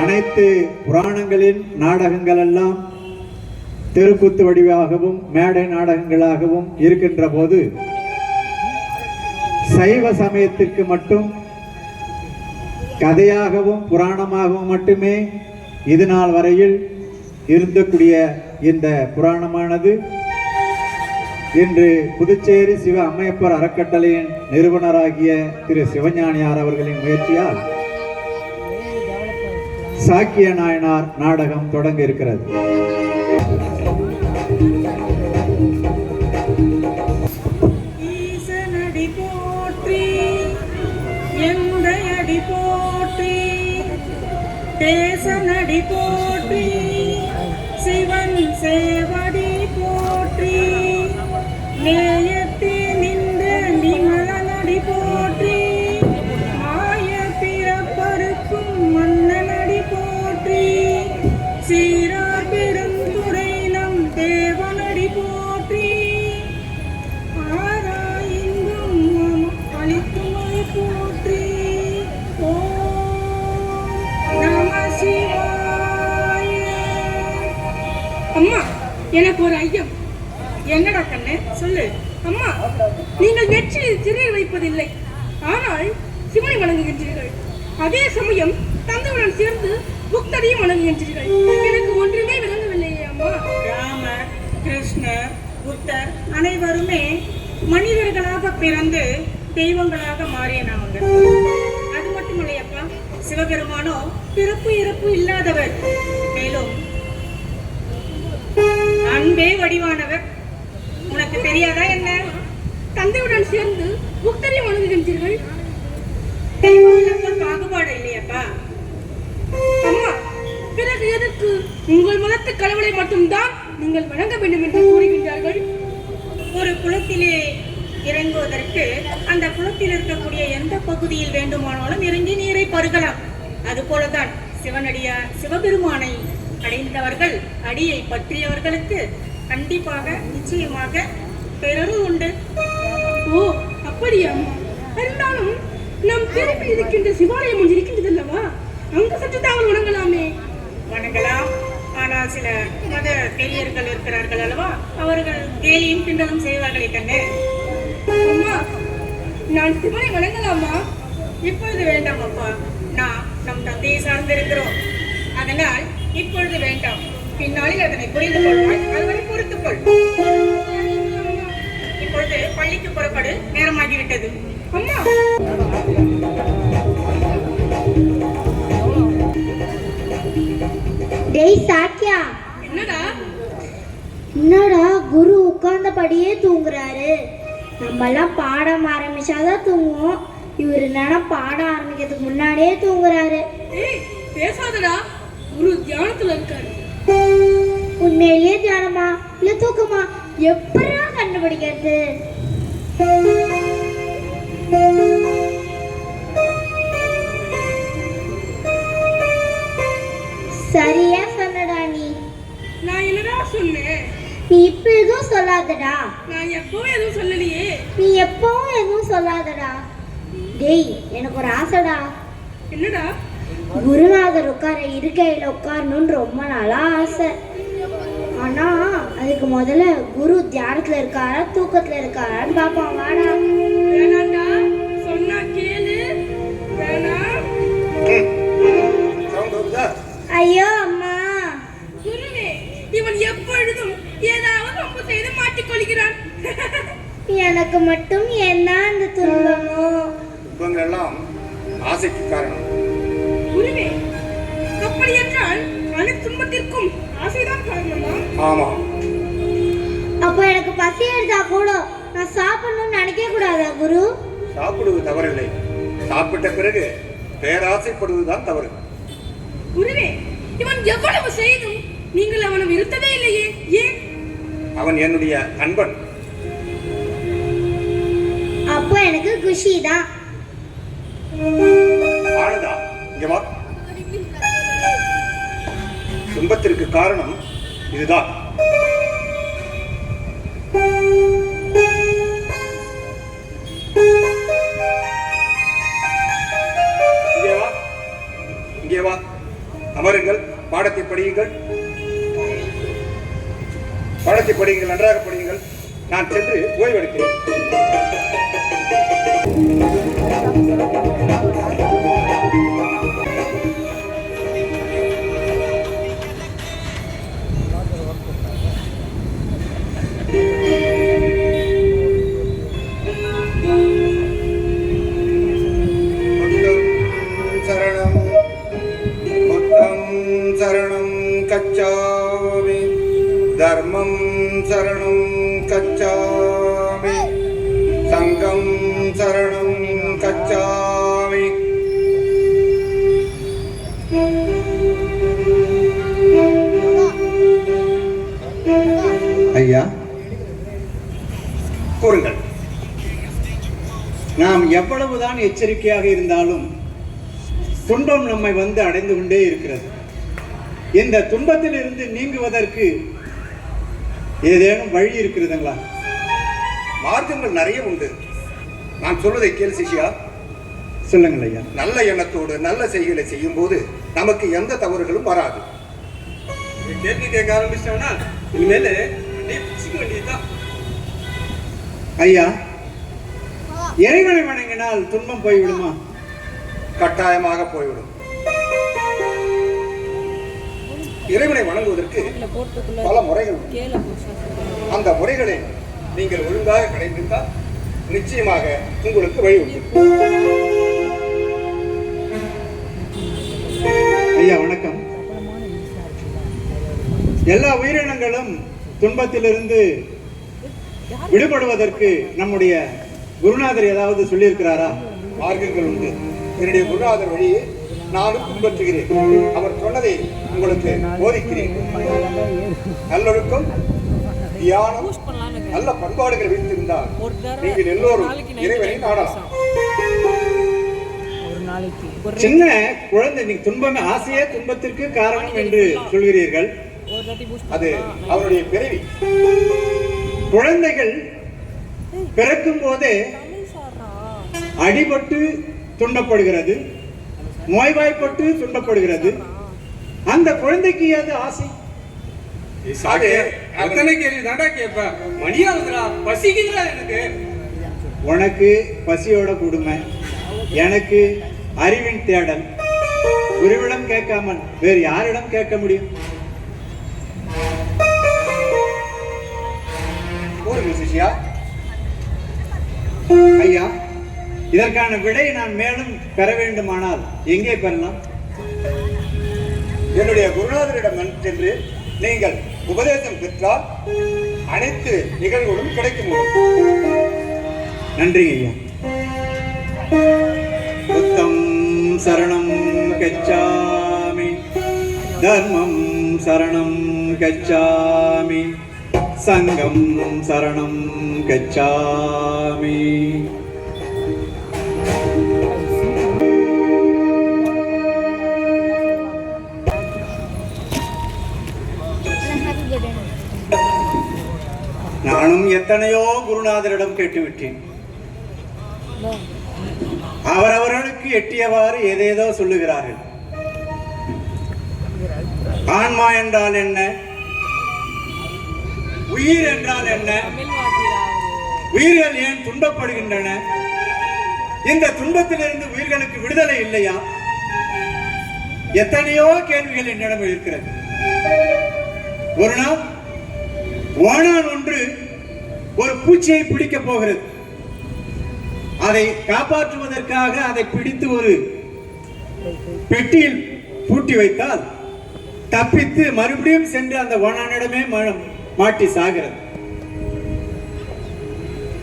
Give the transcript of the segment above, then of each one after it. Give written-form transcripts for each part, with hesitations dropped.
அனைத்து புராணங்களின் நாடகங்கள் எல்லாம் தெருக்கூத்து வடிவாகவும் மேடை நாடகங்களாகவும் இருக்கின்ற போது சைவ சமயத்திற்கு மட்டும் கதையாகவும் புராணமாகவும் மட்டுமே இது நாள் வரையில் இருந்தக்கூடிய இந்த புராணமானது இன்று புதுச்சேரி சிவ அம்மையப்பர் அறக்கட்டளையின் நிறுவனராகிய திரு சிவஞானியார் அவர்களின் முயற்சியால் சாக்கிய நாயனார் நாடகம் தொடங்க இருக்கிறது. ஈசனடி போற்றி, எந்தையடி போற்றி, தேசனடி போற்றி, சிவன் சேவடி போற்றி, நேயத்தி நின்ற நிமலனடி போற்றி, மாய பிறப்பருக்கும் மன்னனடி போற்றி, சீரார் பெருந்துரை நம் தேவனடி போற்றி, ஆராயிங்கும் அளித்துமை போற்றி. ஓம் நம சிவாய. அம்மா, எனக்கு ஒரு ஐயம். என்னடா கண்ணு, சொல்லு. அம்மா, நீங்கள் நெற்றியில் திருநீர் வைப்பதில்லை, ஆனால் சிவனை வணங்குகின்றீர்கள். அதே சமயம் தந்தையுடன் சேர்ந்து புக்தரையும் வணங்குகின்றீர்கள். எனக்கு ஒன்றுமே விளங்கவில்லையே அம்மா. ராமர், கிருஷ்ணர், புத்தர் அனைவருமே மனிதர்களாக பிறந்து தெய்வங்களாக மாறியனவங்க. அது மட்டுமல்லையப்பா, சிவபெருமானோ பிறப்பு இறப்பு இல்லாதவர், மேலும் அன்பே வடிவானவர். உனக்கு தெரியாதா என்ன? தந்தையுடன் சேர்ந்து புக்தரையும் வணங்குகின்றீர்கள். பாகுபாடு இல்லையப்பா. அம்மா, பிறகு எதற்கு உங்கள் மதத்து கடவுளை மட்டும்தான் நீங்கள் வணங்க வேண்டும் என்று கூறுகின்றார்கள்? ஒரு குளத்திலே இறங்குவதற்கு அந்த குளத்தில் இருக்கக்கூடிய எந்த பகுதியில் வேண்டுமானாலும் இறங்கி நீரை பருகலாம். அது போலதான் சிவனடியார் சிவபெருமானை அடைந்தவர்கள், அடியை பற்றியவர்களுக்கு கண்டிப்பாக நிச்சயமாக பெறரும் உண்டு. ஓ, அப்படியா? இருந்தாலும் நம் தெருவில் இருக்கின்ற சிவாலயம் ஒன்று இருக்கின்றது அல்லவா? அங்கு சற்று தாங்கள் வணங்கலாமே. வணங்கலாம், ஆனால் சில மத பெரியர்கள் இருக்கிறார்கள் அல்லவா, அவர்கள் கேலியும் கிண்டலும் செய்வார்களே கண்ணு. அம்மா, நான் சிவனை வணங்கலாமா? இப்பொழுது வேண்டாம் அப்பா, நான் நம் தந்தையை சார்ந்திருக்கிறோம். அதனால் இப்பொழுது வேண்டாம், பின்னாளில் அதனை புரிந்து கொள்வாய், அதுவரை பொறுத்துக்கொள். இப்பொழுது பள்ளிக்கு புறப்படு, நேரமாகிவிட்டது. அம்மா, டேய் சாக்கியா, என்னடா குரு உட்கார்ந்தபடியே தூங்குறாரு. நம்ம எல்லாம் பாடம் ஆரம்பிச்சாதான் தூங்குவோம். இவரு என்னன்னா பாடம் ஆரம்பிக்கிறதுக்கு முன்னாடியே தூங்குறாரு. பேசாதடா, குரு தியானத்துல இருக்காரு. உண்மையிலேயே தியானமா இல்ல தூக்கமா எப்படா கண்டுபிடிக்கிறது? சரியா சொன்னடா நீ. நான் என்னடா சொன்னேன்? நீ இப்ப எதுவும் சொல்லாதடா. நான் எப்பவும் எதுவும் சொல்லலையே. நீ எப்பவும் எதுவும் சொல்லாதடா. டேய், எனக்கு ஒரு ஆசைடா. என்னடா? குருநாதர் உட்கார இருக்கையில உட்காரணும்னு ரொம்ப நாளா ஆசை. ஆனா அதுக்கு முதல்ல குரு தியானத்துல இருக்காரா தூக்கத்துல இருக்காரான்னு பாப்பாங்க. வேணாண்டா, சொன்னா கேளு. வேணாம். ஐயோ அம்மா. குருவே, இவன் எப்பொழுதும் ஏதாவது ரொம்ப செய்து மாட்டிக்கொள்கிறான். எனக்கு மட்டும் என்ன அந்த துன்பமோ? துன்பங்கள் எல்லாம் ஆசைக்கு காரணம். குருவே, அப்படி என்றால் அனைத்து துன்பத்திற்கும் ஆசைதான் காரணமா? ஆமா. அப்ப எனக்கு பசி எடுத்தா கூட நான் சாப்பிடணும்னு நினைக்க கூடாதா குரு? சாப்பிடுவது தவறில்லை, சாப்பிட்ட பிறகு பேராசைப்படுவதுதான் தவறு. குருவே, இவன் எவ்வளவு செய்தும் நீங்கள் அவனை விருத்ததே இல்லையே, ஏன்? அவன் என்னுடைய நண்பன். அப்போ எனக்கு குஷி தான். ஆனந்தா, இங்க வா. துன்பத்திற்கு காரணம் இதுதான். இங்கே வா. அமருங்கள், பாடத்தை படியுங்கள். பாடத்தை படியுங்கள், நன்றாக படியுங்கள். நான் சென்று ஓய்வெடுக்கிறேன். கச்சாமி தர்மம் சரணம் கச்சாமி சங்கம் சரணம் கச்சாமி. ஐயா, கூறுங்கள். நாம் எவ்வளவுதான் எச்சரிக்கையாக இருந்தாலும் துன்பம் நம்மை வந்து அடைந்து கொண்டே இருக்கிறது. இந்த துன்பத்தில் இருந்து நீங்குவதற்கு ஏதேனும் வழி இருக்கிறதுங்களா? மார்க்கங்கள் நிறைய உண்டு. நான் சொல்வதை கேள் சிஷ்யா. சொல்லுங்கள் ஐயா. நல்ல எண்ணத்தோடு நல்ல செய்களை செய்யும் போது நமக்கு எந்த தவறுகளும் வராது. கேள்வி கேட்க ஆரம்பிச்சிட்டோம்னா இனிமேல் வேண்டியதுதான். ஐயா, இறைவனை வணங்கினால் துன்பம் போய்விடுமா? கட்டாயமாக போய்விடும். இறைவனை வணங்குவதற்கு பல முறைகள் உண்டு. அந்த முறைகளை நீங்கள் ஒழுங்காக கடைபிடித்தால் நிச்சயமாக உங்களுக்கு வழி உண்டு. ஐயா வணக்கம். எல்லா உயிரினங்களும் துன்பத்திலிருந்து விடுபடுவதற்கு நம்முடைய குருநாதர் ஏதாவது சொல்லியிருக்கிறாரா? மார்க்கங்கள் உண்டு. என்னுடைய குருநாதர் வழியை நானும் பின்பற்றுகிறேன். அவர் சொன்னதை உங்களுக்கு போதிக்கிறேன். நல்லொழுக்கம், தியானம், நல்ல பண்பாடுகள் வைத்திருந்தால் நீங்கள் எல்லோரும் இறைவனை நாடலாம். சின்ன குழந்தை, நீங்க துன்பமே ஆசையே துன்பத்திற்கு காரணம் என்று சொல்கிறீர்கள். அது அவருடைய பிறவி. குழந்தைகள் பிறக்கும் போதே அடிபட்டு துன்பப்படுகிறது, நோய்வாய்ப்பட்டு துன்பப்படுகிறது. அந்த குழந்தைக்கு ஏது ஆசை? அத்தனை கேள்வி தாண்டா கேட்ப. மணியாகுதுடா, பசிக்குதுடா எனக்கு. உனக்கு பசியோட கொடுமை, எனக்கு அறிவின் தேடல். குருவிடம் கேட்காமல் வேறு யாரிடம் கேட்க முடியும்? கூறுங்கள் சிஷ்யா. ஐயா, இதற்கான விடை நான் மேலும் பெற வேண்டுமானால் எங்கே பெறலாம்? என்னுடைய குருநாதரிடம் சென்று நீங்கள் உபதேசம் பெற்றால் அனைத்து நிகழ்வுகளும் கிடைக்கும். நன்றி ஐயா. புத்தம் சரணம் கச்சாமி, தர்மம் சரணம் கச்சாமி, சங்கம் சரணம் கச்சாமி. நானும் எத்தனையோ குருநாதரிடம் கேட்டுவிட்டேன். அவரவர்களுக்கு எட்டியவாறு ஏதேதோ சொல்லுகிறார்கள். ஆன்மா என்றால் என்ன, உயிர் என்றால் என்ன, உயிர்கள் ஏன் துன்பப்படுகின்றன, இந்த துன்பத்திலிருந்து உயிர்களுக்கு விடுதலை இல்லையா? எத்தனையோ கேள்விகள் என்னிடம் இருக்கிறது. ஒரு நாள் ஓணான் ஒன்று ஒரு பூச்சியை பிடிக்கப் போகிறது. அதை காப்பாற்றுவதற்காக அதை பிடித்து ஒரு பெட்டியில் பூட்டி வைத்தால் தப்பித்து மறுபடியும் சென்று அந்த ஓணானிடமே மாட்டி சாகிறது.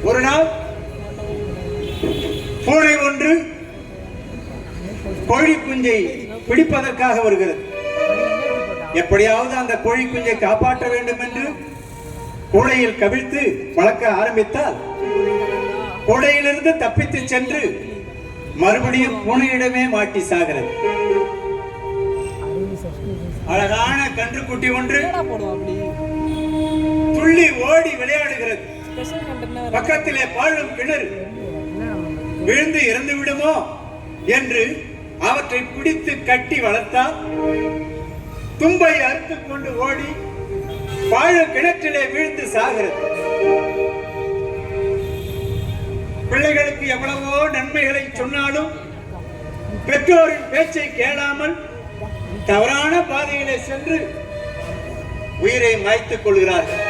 ஒரு நாள் பூனை ஒன்று கோழி குஞ்சை பிடிப்பதற்காக வருகிறது. எப்படியாவது அந்த கோழி குஞ்சை காப்பாற்ற வேண்டும் என்று கூடையில் கவிழ்த்து வளர்க்க ஆரம்பித்தால் கூடையிலிருந்து தப்பித்து சென்று மறுபடியும் பூனையிடமே மாட்டி சாகிறது. அழகான கன்றுக்குட்டி ஒன்று துள்ளி ஓடி விளையாடுகிறது. பக்கத்திலே பாழும் கிணறு, விழுந்து இறந்து விடுமோ என்று அவற்றை பிடித்து கட்டி வளர்த்தால் தும்பை அறுத்துக் கொண்டு ஓடி பாழ கிணற்றிலே வீழ்ந்து சாகிறது. பிள்ளைகளுக்கு எவ்வளவோ நன்மைகளை சொன்னாலும் பெற்றோரின் பேச்சை கேளாமல் தவறான பாதையிலே சென்று உயிரை மாய்த்துக் கொள்கிறார்கள்,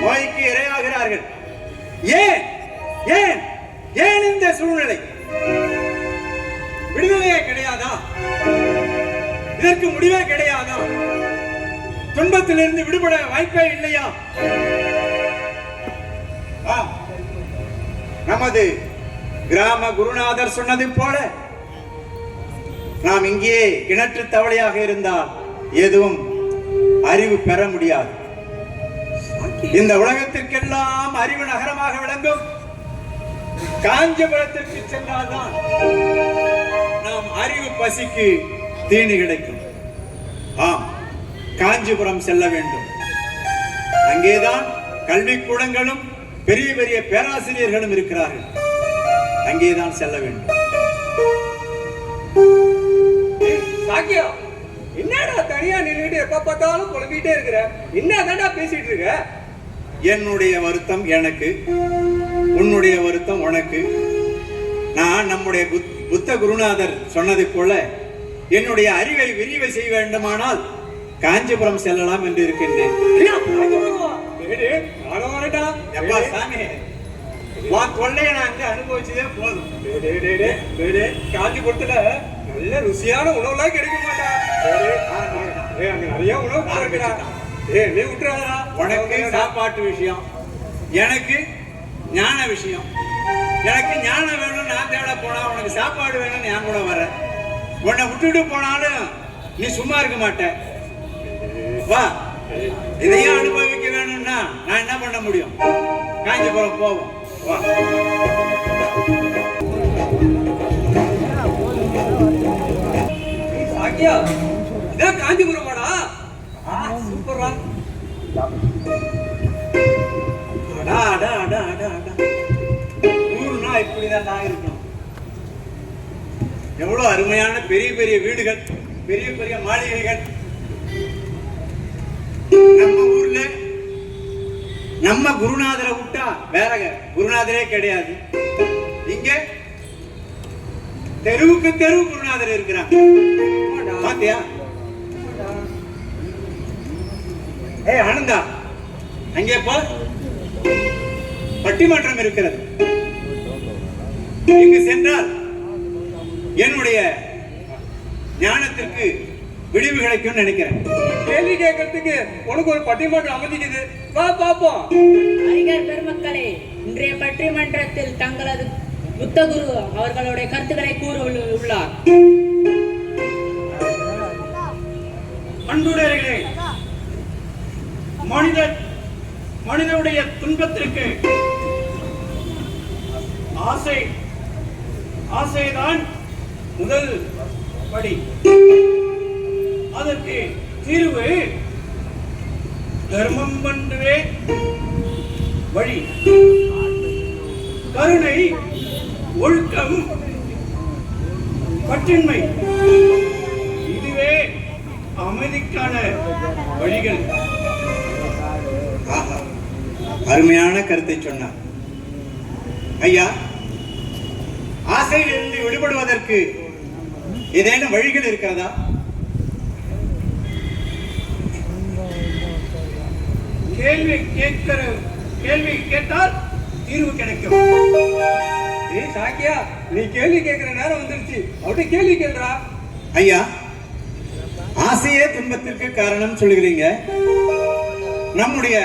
நோய்க்கு இரையாகிறார்கள். ஏன் ஏன் ஏன் இந்த சூழ்நிலை? விடுதலையே கிடையாதா? இதற்கு முடிவே கிடையாதா? துன்பத்திலிருந்து விடுபட வாய்ப்பே இல்லையா? நமது கிராம குருநாதர் சொன்னது போல நாம் இங்கே கிணற்று தவளையாக இருந்தால் எதுவும் அறிவு பெற முடியாது. இந்த உலகத்திற்கெல்லாம் அறிவு நகரமாக விளங்கும் காஞ்சிபுரத்திற்கு சென்றால்தான் நாம் அறிவு பசிக்கு தீனி கிடைக்கும். ஆம், காஞ்சிபுரம் செல்ல வேண்டும். அங்கேதான் கல்விக்கூடங்களும் பெரிய பெரிய பேராசிரியர்களும் இருக்கிறார்கள். அங்கேதான் செல்ல வேண்டும். சாக்கியா, என்னடா தனியா நின்றுட்டு எப்ப பார்த்தாலும் குழம்பிட்டே இருக்கிற? என்னதான்டா பேசிட்டு இருக்க? என்னுடைய வருத்தம் எனக்கு, உன்னுடைய வருத்தம் உனக்கு. நான் நம்முடைய புத்த குருநாதர் சொன்னது போல என்னுடைய அறிவை விரிவை செய்ய வேண்டுமானால் காஞ்சிபுரம் செல்லலாம் என்று இருக்கின்றேன். அனுபவிச்சதே போதும். காஞ்சிபுரத்துல நல்ல ருசியான உணவுலாம் கிடைக்க மாட்டா? அங்க நிறைய உணவு இருக்குடா. நீ விட்டுறாதா? உனக்கு சாப்பாட்டு விஷயம், எனக்கு ஞான விஷயம். எனக்கு ஞானம் வேணும், நான் தேட போனா உனக்கு சாப்பாடு வேணும்னு நான் கூட வர. உன்னை விட்டுட்டு போனாலும் நீ சும்மா இருக்க மாட்ட. வா, இதையும் அனுபவிக்க வேணும்னா நான் என்ன பண்ண முடியும்? காஞ்சிபுரம் போவோம், வா. சாக்கியா, இதான் காஞ்சிபுரம் வாடா. சூப்பர்ரா. அடா அடா அடா அடா அடா, ஊருனா இப்படிதான் நான் இருக்கணும். எவ்வளவு அருமையான பெரிய பெரிய வீடுகள், பெரிய பெரிய மாளிகைகள். நம்ம ஊர்ல நம்ம குருநாதரை விட்டா வேற குருநாதரே கிடையாது. இங்க தெருவுக்கு தெருவு குருநாதர் இருக்கிறாங்க. பாத்தியா? ஏய் ஆனந்தா, அங்கே போ, பட்டிமன்றம் இருக்கிறது. இங்கு சென்றால் என்னுடைய ஞானத்திற்கு விடிவு கிடைக்கும் நினைக்கிறேன். கேள்வி கேட்கறதுக்கு உனக்கு ஒரு பட்டிமன்றம் அமைஞ்சிக்குது, வா பாப்போம். அறிஞர் பெருமக்களே, இன்றைய பட்டிமன்றத்தில் தங்களது புத்த குரு அவர்களுடைய கருத்துக்களை கூற உள்ளார். அன்புடையர்களே, மனிதனுடைய துன்பத்திற்கு ஆசைதான் முதல் படி. அதற்கு தீர்வு தர்மம் ஒன்றே வழி. கருணை, ஒழுக்கம், பற்றின்மை, இதுவே அமைதிக்கான வழிகள். அருமையான கருத்தை சொன்னார் ஐயா. ஆசையிலிருந்து விடுபடுவதற்கு ஏதேனும் வழிகள் இருக்கிறதா? கேள்வி கேட்டால் தீர்வு கிடைக்கும். ஏய் சாக்கியா, நீ கேள்வி கேட்கிற நேரம் வந்துருச்சு, அவர்கிட்ட கேள்வி கேள்றா. ஐயா, ஆசையே துன்பத்திற்கு காரணம் சொல்கிறீங்க. நம்முடைய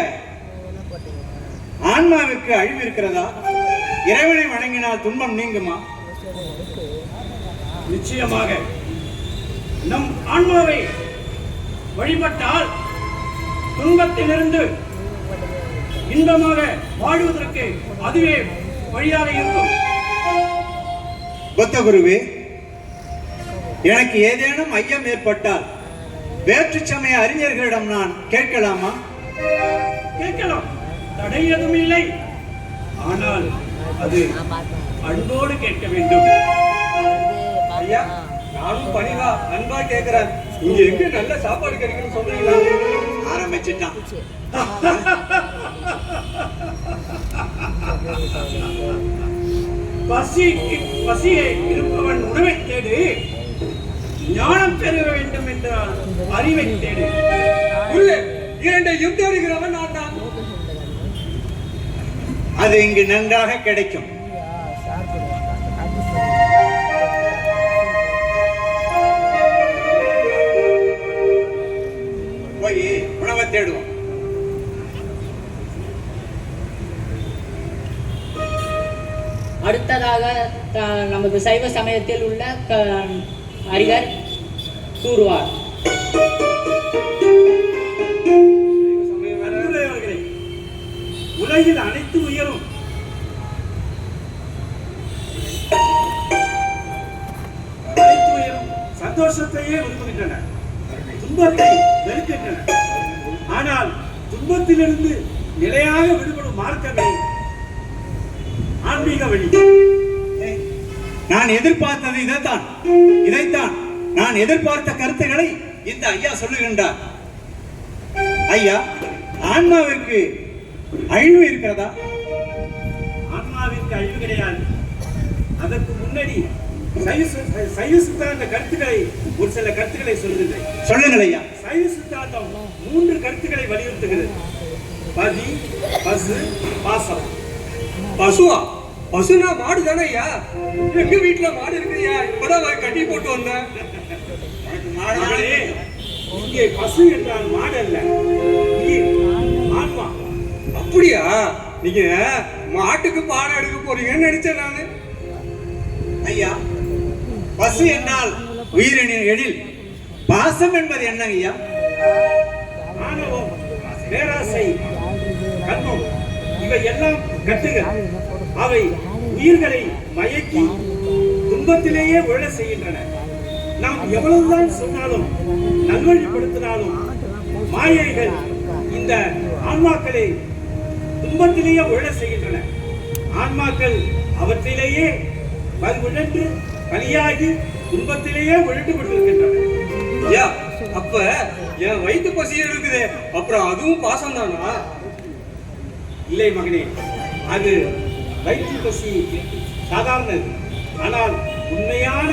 ஆன்மாவுக்கு அழிவு இருக்கிறதா? இறைவனை வணங்கினால் துன்பம் நீங்குமா? நிச்சயமாக. நம் ஆன்மாவை வழிபட்டால் துன்பத்திலிருந்து இன்பமாக வாழ்வதற்கு அதுவே வழியாக இருக்கும். புத்த குருவே, எனக்கு ஏதேனும் ஐயம் ஏற்பட்டால் வேற்று சமய அறிஞர்களிடம் நான் கேட்கலாமா? கேட்கலாம், தடை எதுவும் இல்லை. ஆனால் அது அன்போடு கேட்க வேண்டும். ஐயா, நானும் பணிவா அன்பா கேக்குறேன், இங்க எங்க நல்ல சாப்பாடு கிடைக்கும்னு சொல்றீங்களா? ஆரம்பிச்சிட்டான். பசியை இருப்பவன் உணவை தேடு, ஞானம் பெற வேண்டும் என்றால் அறிவை தேடு. இரண்டையும் தேடுகிறவன் நான் தான். அது இங்கு நன்றாக கிடைக்கும். போய் உணவை தேடுவோம். அடுத்ததாக நமது சைவ சமயத்தில் உள்ள அறிஞர் கூறுவார். உலகில் அனைத்து உயரும் சந்தோஷத்தையே விரும்புகின்றன, துன்பத்தை வெறுக்கின்றன. ஆனால் துன்பத்திலிருந்து நிலையாக விடுபடும் மார்க்கமே ஆன்மீக வழி. நான் எதிர்பார்த்தது இதைத்தான் நான் எதிர்பார்த்த கருத்துக்களை இந்த ஐயா சொல்லுகின்றார். ஐயா, ஆன்மாவிற்கு அழிவு இருக்கிறதா? ஆன்மாவிற்கு அழிவு கிடையாது. அதற்கு முன்னாடி சைவ சித்தாந்த கருத்துக்களை, ஒரு சில கருத்துக்களை சொல்லுங்கள். சொல்லுங்கள் ஐயா. சைவ சித்தாந்தம் 3 கருத்துக்களை வலியுறுத்துகிறது: பதி, பசு, பாசம். பசுவா? பசுனா மாடு தானே ஐயா? எங்க வீட்டுல மாடு இருக்குயா, இப்பதான் கட்டி போட்டு வந்தேன். மாடே, இங்கே பசு என்றால் மாடு அல்ல, ஆன்மா. அப்படியா? நீங்க மாட்டுக்கு பாடம் எடுக்க போறீங்கன்னு நினைச்சேன் நானு. ஐயா, பசு என்றால் உயிரினின் எழில், பாசம் என்பது என்ன ஐயா? ஆணவம், பேராசை, கர்மம், இவை எல்லாம் கட்டுகள். அவை உயிர்களை மயக்கி துன்பத்திலேயே உழ செய்கின்றன. நாம் எவ்வளவுதான் சொன்னாலும் நல்வழிப்படுத்தினாலும் மாயைகள் இந்த ஆன்மாக்களை துன்பத்திலேயே உழ செய்கின்றன. ஆன்மாக்கள் அவற்றிலேயே உழன்று பலியாகி துன்பத்திலேயே உழண்டு கொண்டிருக்கின்றன. ஐயா, அப்ப என் வயிற்று பசி இருக்குது, அப்புறம் அதுவும் பாசம் தானா? இல்லை மகனே, அது வயிற்று பசி சாதாரணது. ஆனால் உண்மையான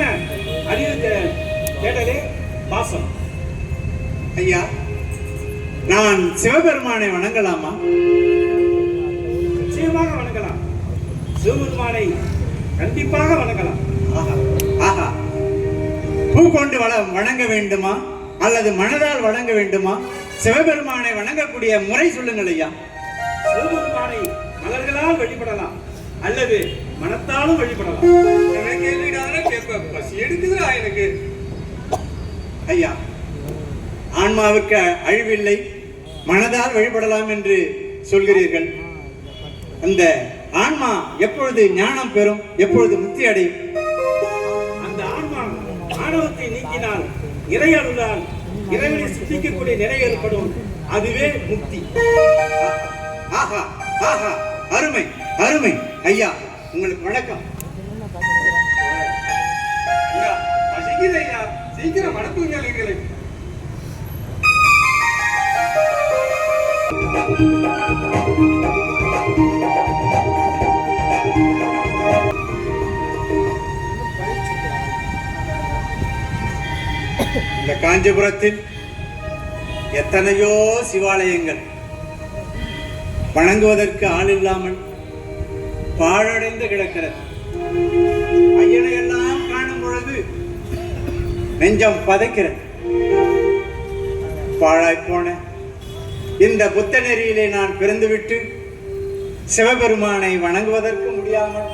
அறிவு தேடலே பாசம். ஐயா, நான் சிவபெருமானை வணங்கலாமா? நிச்சயமாக வணங்கலாம். சிவபெருமானை கண்டிப்பாக வணங்கலாம். ஆஹா, பூ கொண்டு வணங்க வேண்டுமா அல்லது மனதால் வணங்க வேண்டுமா? சிவபெருமானை வணங்கக்கூடிய முறை சொல்லுங்கள் ஐயா. சிவபெருமானை மலர்களால் வழிபடலாம் அல்லது மனத்தாலும் வழிபடலாம். பசி எடுக்குதுடா எனக்கு. ஐயா, ஆன்மாவுக்கு அழிவில்லை, மனதால் வழிபடலாம் என்று சொல்கிறீர்கள். அந்த ஆன்மா எப்பொழுது ஞானம் பெறும், எப்பொழுது முக்தி அடையும்? அந்த ஆன்மா ஆணவத்தை நீக்கினால், இறையருளால் இறைவனை சிந்திக்கக்கூடிய நிலை ஏற்படும். அதுவே முக்தி. ஆஹா ஆஹா, அருமை அருமை. ஐயா, உங்களுக்கு வணக்கம். ஐயா, சீக்கிரம் வணக்குங்களே. இந்த காஞ்சிபுரத்தில் எத்தனையோ சிவாலயங்கள் வணங்குவதற்கு ஆள் இல்லாமல் பாழடைந்து கிடக்கிறது. ஐயனை எல்லாம் காணும் பொழுது நெஞ்சம் பதைக்கிறது. பாழாய் போன இந்த புத்த நெறியிலே நான் பிறந்துவிட்டு சிவபெருமானை வணங்குவதற்கு முடியாமல்,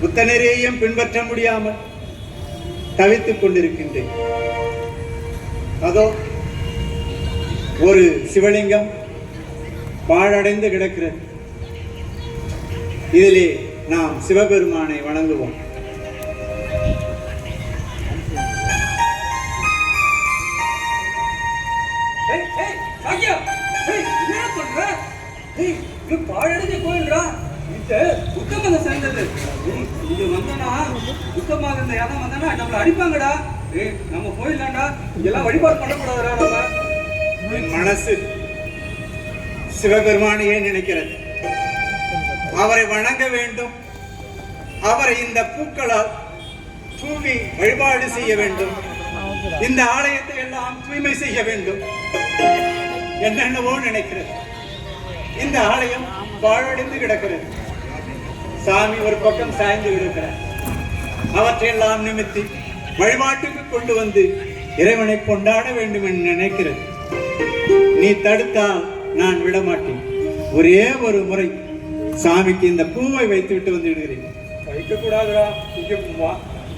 புத்த நெறியையும் பின்பற்ற முடியாமல் தவித்துக் கொண்டிருக்கின்றேன். அதோ ஒரு சிவலிங்கம் பாழடைந்து கிடக்கிறது. இதிலே நாம் சிவபெருமானை வணங்குவோம். பாழடைஞ்ச கோயில்ரா, இது புத்த மதம் சேர்ந்தது. இங்க வந்தோம்னா புத்த மதம் யாரும் வந்தானா நம்மள அடிப்பாங்கடா. நம்ம போயிடலாம்டா. இதெல்லாம் வழிபாடு பண்ணக்கூடாதுடா. நம்ம என் மனசு சிவபெருமானையே நினைக்கிறது. அவரை வணங்க வேண்டும். அவரை இந்த பூக்களால் தூவி வழிபாடு செய்ய வேண்டும். இந்த ஆலயத்தை எல்லாம் தூய்மை செய்ய வேண்டும். என்னென்னவோ நினைக்கிறது. இந்த ஆலயம் பாழடைந்து கிடக்கிறது. சாமி ஒரு பக்கம் சாய்ந்து கிடக்கிறார். அவற்றையெல்லாம் நிமித்தி வழிபாட்டுக்கு கொண்டு வந்து இறைவனை கொண்டாட வேண்டும் என்று நினைக்கிறது. நீ தடுத்தால் நான் விடமாட்டேன். ஒரே ஒரு முறை சாமிக்கு இந்த பூவை வைத்து விட்டு வந்து விடுகிறேன். வைக்க கூடாதுடா. இங்க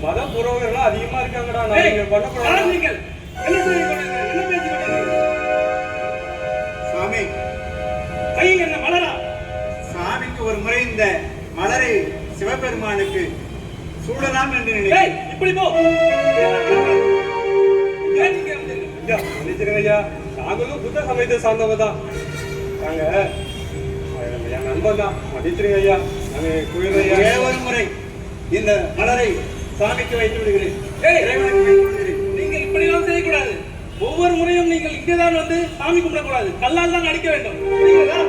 மத புரோகர்கள் அதிகமா இருக்காங்கடா. நீங்க பண்ணக்கூடாது. என்ன பேச்சு சாமி, கையில் என்ன மலரா? சாமிக்கு ஒரு முறை இந்த மலரை சிவபெருமானுக்கு சூடலாம் என்று நினைக்கிறேன். இப்படி போ. ஐயா, நாங்களும் புத்த சமயத்தை சார்ந்தவங்க தான். நாங்க என் நண்பன் தான். மன்னிச்சிருங்க ஐயா. நாங்க குயிலையா ஒரே ஒரு முறை இந்த மலரை சாமிக்கு வைத்து விடுகிறேன். இறைவனுக்கு வைத்து விடுகிறேன். நீங்கள் இப்படியெல்லாம் செய்யக்கூடாது. ஒவ்வொரு முறையும் நீங்கள் இங்கேதான் வந்து சாமி கும்பிடக்கூடாது. கல்லால் தான் அடிக்க வேண்டும். புரியுங்களா?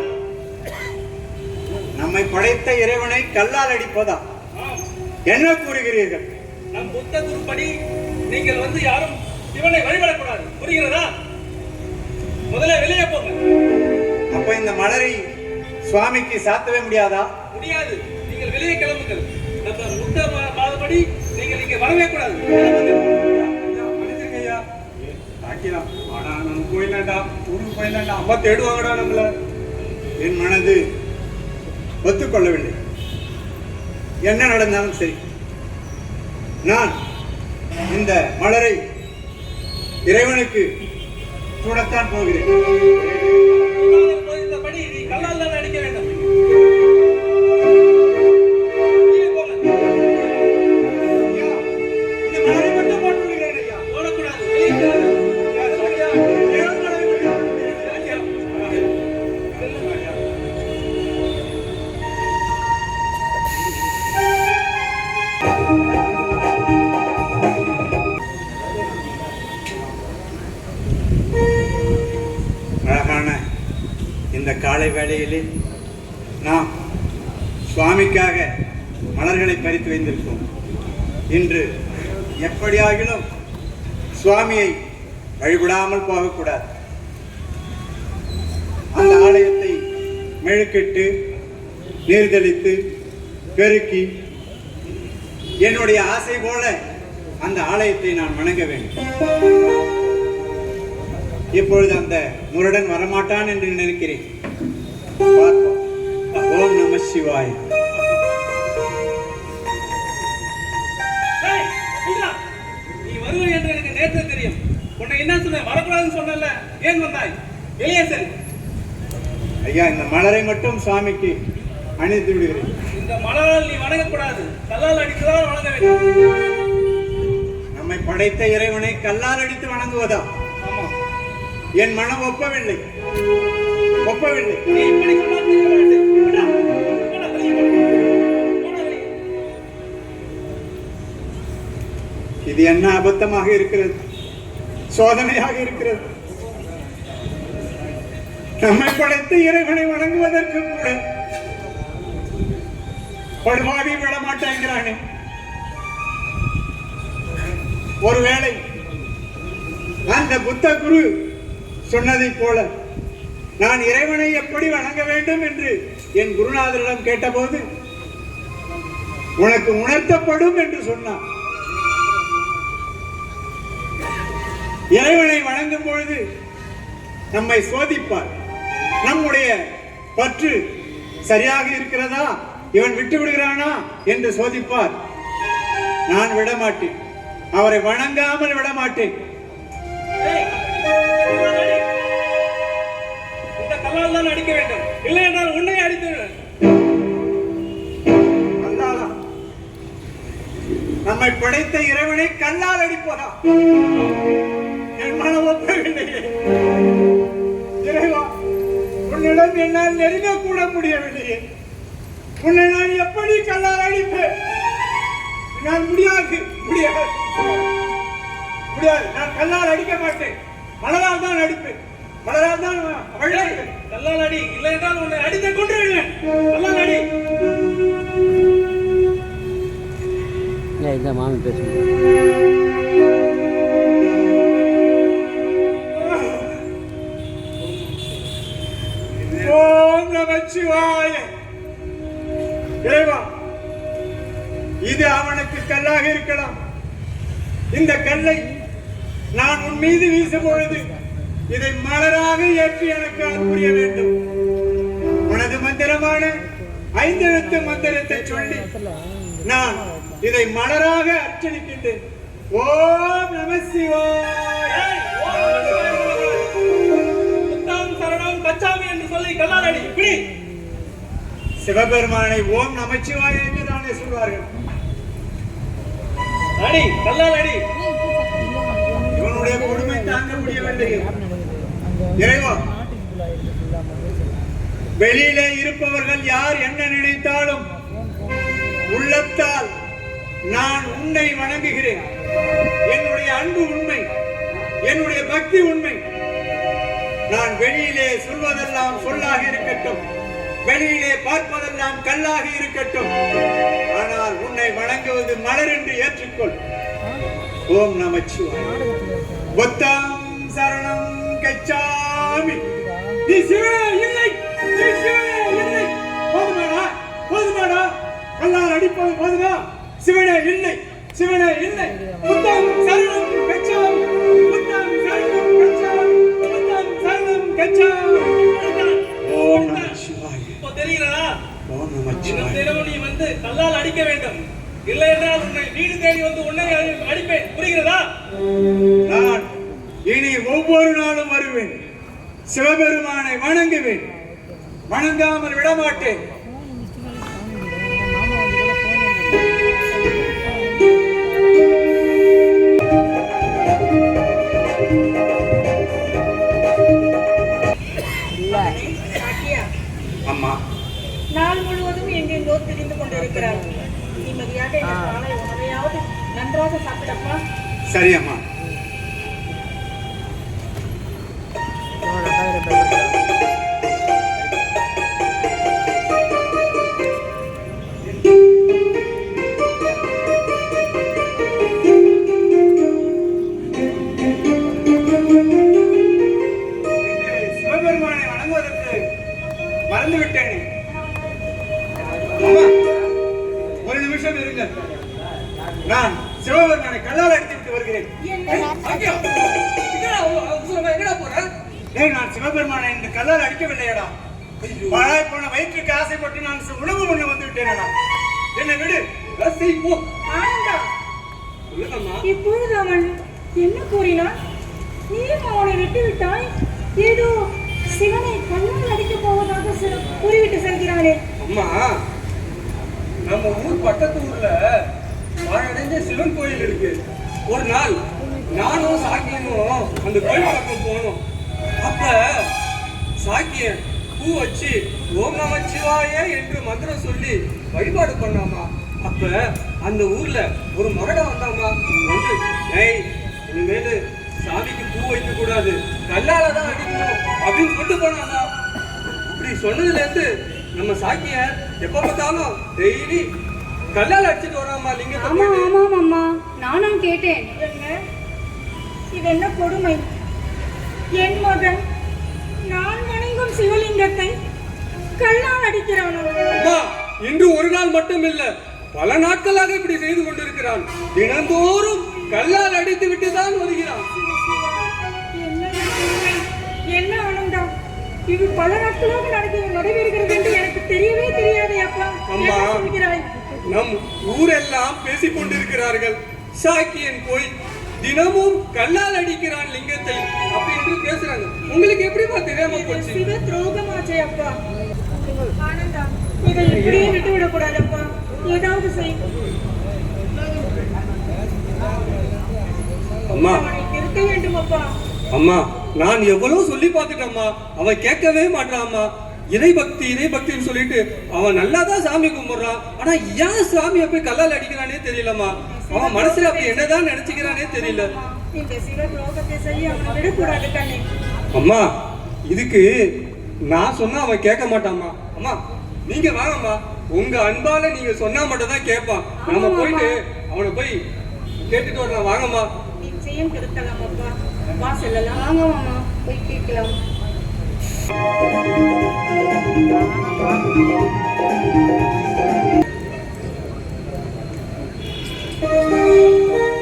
நம்மை படைத்த இறைவனை கல்லால் அடிப்பதா? என்ன கூறுகிறீர்கள்? நம் புத்த குருப்படி நீங்கள் வந்து யாரும் சிவனை வழிபடக்கூடாது. புரிகிறதா? முதல்ல வெளியே போங்க. அப்ப இந்த மலரை சுவாமிக்கு சாத்தவே முடியாதா? முடியாது. நீங்கள் வெளியே கிளம்புங்கள். நம்ம புத்த பாதப்படி நீங்கள் இங்கே வரவே கூடாது. மன்னிச்சிருங்க ஐயா. ஆக்கிடா. ஆனா நம்ம போயிடலாம்டா. ஊருக்கு போயிடலாம்டா. அம்மா தேடுவாங்கடா நம்மள. என் மனது ஒத்துக்கொள்ளவில்லை. என்ன நடந்தாலும் சரி, நான் இந்த மலரை இறைவனுக்கு சூடத்தான் போகிறேன். படி நீ கல்லால் தான் அடிக்க வேண்டும். ஐயா, இந்த மலரை மட்டும் போட்டு விடுகிறேன் ஐயா. போடக்கூடாது. வெளியே கிளம்பு. வெறும் மலரை மட்டும் போட்டு விடுகிறேன். அழகான இந்த காலை வேளையிலே நாம் சுவாமிக்காக மலர்களை பறித்து வைத்திருக்கோம். இன்று எப்படியாகிலும் சுவாமியை வழிபடாமல் போகக்கூடாது. அந்த ஆலயத்தை மெழுக்கிட்டு நீர் தெளித்து பெருக்கி என்னுடைய ஆசை போல அந்த ஆலயத்தை நான் வணங்க வேண்டும். இப்பொழுது அந்த முருடன் வரமாட்டான் என்று நினைக்கிறேன். பார்ப்போம். ஓம் நம சிவாய. ஏய், இல்லா. நீ வருவாய் என்று எனக்கு நேற்று தெரியும். உன்னை என்ன சொன்ன? வரக்கூடாதுன்னு சொன்னல. ஏன் வந்தாய்? வெளியே செல். ஐயா, இந்த மலரை மட்டும் சுவாமிக்கு அணிந்து விடுகிறேன். இந்த மலரால் நீ வணங்கக்கூடாது. கல்லால் அடித்துதான் வணங்க வேண்டும். நம்மை படைத்த இறைவனை கல்லால் அடித்து வணங்குவதா? ஆமா. என் மனம் ஒப்பவில்லை. நீ இப்படி சொன்னால் தீர வேண்டும். விடா. போடா, வெளியே போ. போடா, வெளியே. இது என்ன அபத்தமாக இருக்கிறது? சோதனையாக இருக்கிறது. நம்மை படைத்த இறைவனை வணங்குவதற்கு கூட படுபாவி விட மாட்டேங்கிறானே. ஒருவேளை அந்த புத்த குரு சொன்னதைப் போல நான் இறைவனை எப்படி வணங்க வேண்டும் என்று என் குருநாதரிடம் கேட்டபோது உனக்கு உணர்த்தப்படும் என்று சொன்னார். இறைவனை வணங்கும் பொழுது நம்மை சோதிப்பார். நம்முடைய பற்று சரியாக இருக்கிறதா, இவன் விட்டு விடுகிறானா என்று சோதிப்பார். நான் விடமாட்டேன். அவரை வணங்காமல் விடமாட்டேன். ஏய், இந்த கல்லால் தான் அடிக்க வேண்டும். இல்லை என்றால் உன்னை அடித்து விடுவேன். கல்லாலா? நம்மை படைத்த இறைவனை கல்லால் அடிப்பதா? என் மனம் ஒப்பவில்லையே. இறைவா, உன்னிடம் என்னால் நெருங்க கூட முடியவில்லையே. உன்னை நான் எப்படி கல்லால் அடிப்பேன்? நான் முடியாது முடியாது முடியாது. நான் கல்லால் அடிக்க மாட்டேன். மலரால் தான் அடிப்பேன். மலரால் தான் அடிப்பேன். கல்லால் அடி, இல்லை என்றால் உன்னை அடித்து கொண்டு விடுவேன். கல்லால் அடி. இந்த மாமி பேசுங்க. ஓம் நமச்சிவாய. இறைவா, இது அவனுக்கு கல்லாக இருக்கலாம். இந்த கல்லை நான் உன் மீது வீசும் பொழுது இதை மலராக ஏற்றி எனக்கு புரிய வேண்டும். உனது மந்திரமான 5 எழுத்து மந்திரத்தை சொல்லி நான் இதை மலராக அர்ச்சனிக்கின்றேன். ஓம் நம சிவாய. புத்தம் சரணம் கச்சாமி என்று சொல்லி கல்லால் அடி. பிடி. சிவபெருமானை ஓம் நமச்சிவாய என்று தானே சொல்வார்கள். அடி, கல்லால் அடி. இவனுடைய கொடுமை தாங்க முடியவில்லை. இறைவா, வெளியிலே இருப்பவர்கள் யார் என்ன நினைத்தாலும் உள்ளத்தால் நான் உன்னை வணங்குகிறேன். என்னுடைய அன்பு உண்மை, என்னுடைய பக்தி உண்மை. நான் வெளியிலே சொல்வதெல்லாம் சொல்லாக இருக்கட்டும், வெளியிலே பார்ப்பதெல்லாம் கல்லாக இருக்கட்டும், ஆனால் உன்னை வணங்குவது மலர் என்று ஏற்றுக்கொள். ஓம் நமச்சிவாய. புத்தம் சரணம் கச்சாமி. நீ சிவனே இல்லை, நீ சிவனே இல்லை. போதுமாடா, போதுமாடா. கல்லால் அடிப்பது போதுமா? சிவனே இல்லை, சிவனே இல்லை. புத்தம் சரணம் கச்சாமி, புத்தம் சரணம் கச்சாமி, புத்தம் சரணம் கச்சாமி. ஓம் நமச்சிவாய. இப்போ தெரிகிறதா? ஓம் இன்னும் நமச்சிவாய. தினமும் நீ வந்து கல்லால் அடிக்க வேண்டும். இல்லை என்றால் உன்னை வீடு தேடி வந்து உன்னை அடிப்பேன். புரிகிறதா? நான் இனி ஒவ்வொரு நாளும் வருவேன். சிவபெருமானை வணங்குவேன். வணங்காமல் விடமாட்டேன். அம்மா, நாள் முழுவதும் எங்கெங்கோ திரிந்து கொண்டிருக்கிறார். நிம்மதியாக இந்த காலை உணவையாவது நன்றாக சாப்பிடப்பா. சரி அம்மா. சிவபெருமானை வணங்குவதற்கு மறந்து விட்டேனே. அம்மா, ஒரு நிமிஷம் இருங்கள். நான் சிவபெருமானை கல்லால் அடித்துவிட்டு வருகிறேன். ஐயோ, என்னடா அவசரமா எங்கடா போற? ஏய், நான் சிவபெருமானை இந்த கல்லால் அடிக்கவில்லையடா. பாழாய் போன வயிற்றுக்கு ஆசைப்பட்டு நான் உணவு பண்ண வந்து விட்டேனடா. என்னை விடு. ரசி போ. ஆனந்தா, சொல்லுங்கம்மா. இப்பொழுது அவன் என்ன கூறினான்? நீயும் அவனை விட்டு விட்டாய். ஏதோ சிவனை கல்லால் அடிக்கப் போவதாக கூறிவிட்டு செல்கிறானே. அம்மா, நம்ம ஊர் பக்கத்து ஊர்ல பாழடைஞ்ச சிவன் கோயில் இருக்கு. ஒரு நாள் நானும் சாக்கியனும் அந்த கோயில் பக்கம் போனோம். அப்ப சாக்கியன் பூ வச்சு ஓம் நமச்சிவாய என்று மந்திரம் சொல்லி வழிபாடு பண்ணாமா. அப்ப அந்த ஊர்ல ஒரு மகடம் வந்தாமா. வந்து, ஏய், இனிமேலு சாமிக்கு பூ வைக்க கூடாது, கல்லால தான் அடிக்கணும் அப்படின்னு சொல்லிட்டு போனாமா. அப்படி சொன்னதுல இருந்து நம்ம சாக்கிய எப்ப பார்த்தாலும் டெய்லி கல்லால் அடிச்சுட்டு வராமா லிங்கத்தை. ஆமா ஆமாம் அம்மா, நானும் கேட்டேன். என்ன இது என்ன கொடுமை? என் மகன் நான் வணங்கும் சிவலிங்கத்தை கல்லால் அடிக்கிறானோ? அம்மா, இன்று ஒரு நாள் மட்டும் இல்ல, பல நாட்களாக இப்படி செய்து கொண்டிருக்கிறான். தினந்தோறும் கல்லால் அடித்து விட்டு தான் வருகிறான். என்ன ஆனந்தா, இது பல நாட்களாக நடைபெறுகிறது என்று எனக்கு தெரியவே தெரியாதே அப்பா. அம்மா, என்ன சொல்கிறாய்? நம் ஊரெல்லாம் பேசிக் கொண்டிருக்கிறார்கள். சாக்கியன் போய் தினமும் கல்லால் அடிக்கிறான் லிங்கத்தை அப்படி என்று பேசுறாங்க. உங்களுக்கு எப்படிமா தெரியாம போச்சு? சிவ துரோகமாச்சே அப்பா. ஆனந்தா, இதை இப்படியே விட்டு விடக்கூடாதப்பா. ஏதாவது செய். அம்மா, அவனை திருத்த வேண்டும் அப்பா. அம்மா, நான் எவ்வளவு சொல்லி பார்த்துட்டேம்மா, அவ கேட்கவே மாட்டாம்மா. இறை பக்தின்னு சொல்லிட்டு அவன் நல்லா தான் சாமி கும்பிடுறான். ஆனா ஏன் சாமியை போய் கல்லால் அடிக்கிறானே தெரியலம்மா. அவன் மனசுல அப்படி என்னதான் நினைச்சுக்கிறானே தெரியல. இந்த சிவ துரோகத்தை செய்ய அவனை விடக்கூடாது கண்ணே. அம்மா இதுக்கு நான் சொன்னா அவன் கேட்க மாட்டாம்மா. அம்மா நீங்க வாங்கம்மா, உங்க அன்பால நீங்க சொன்னா மட்டும் தான் கேட்பான். நம்ம போயிட்டு அவனை போய் கேட்டுட்டு வரலாம். வாங்கம்மா. நிச்சயம் திருத்தலாம் அப்பா. வா செல்லலாம். வாங்க மாமா, போய் கேட்கலாம்.